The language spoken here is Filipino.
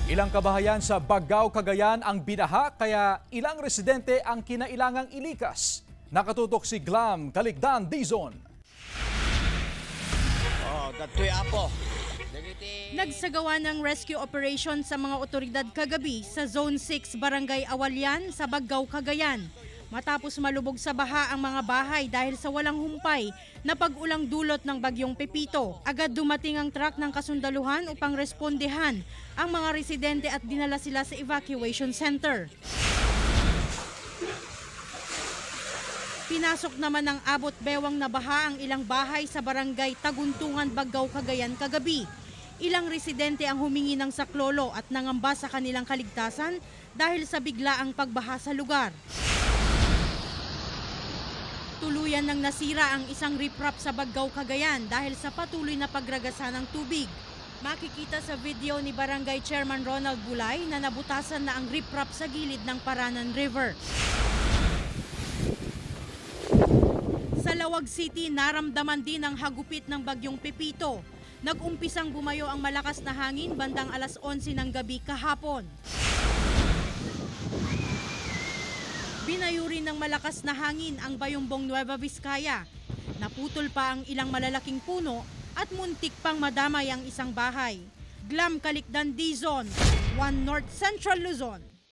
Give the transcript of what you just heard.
Ilang kabahayan sa Bagao, Cagayan ang binaha kaya ilang residente ang kinailangang ilikas. Nakatutok si Glam Calicdan Dizon. Datoy apo. Nagsagawa ng rescue operation sa mga otoridad kagabi sa Zone 6 Barangay Awalyan sa Bagao, Cagayan. Matapos malubog sa baha ang mga bahay dahil sa walang humpay na pag-ulang dulot ng bagyong Pepito. Agad dumating ang truck ng kasundaluhan upang respondehan ang mga residente at dinala sila sa evacuation center. Pinasok naman ng abot bewang na baha ang ilang bahay sa barangay Taguntungan, Bagao, Cagayan kagabi. Ilang residente ang humingi ng saklolo at nangamba sa kanilang kaligtasan dahil sa biglaang pagbaha sa lugar. Tuluyan nang nasira ang isang riprap sa Bagao, Cagayan dahil sa patuloy na pagragasa ng tubig. Makikita sa video ni Barangay Chairman Ronald Bulay na nabutasan na ang riprap sa gilid ng Paranan River. Sa Lawag City, naramdaman din ang hagupit ng bagyong Pepito. Nag-umpisang bumayo ang malakas na hangin bandang alas 11 ng gabi kahapon. Binayo rin ng malakas na hangin ang Bayumbong Nueva Vizcaya. Naputol pa ang ilang malalaking puno at muntik pang madamay ang isang bahay. Glam Calicdan Dizon, 1 North Central Luzon.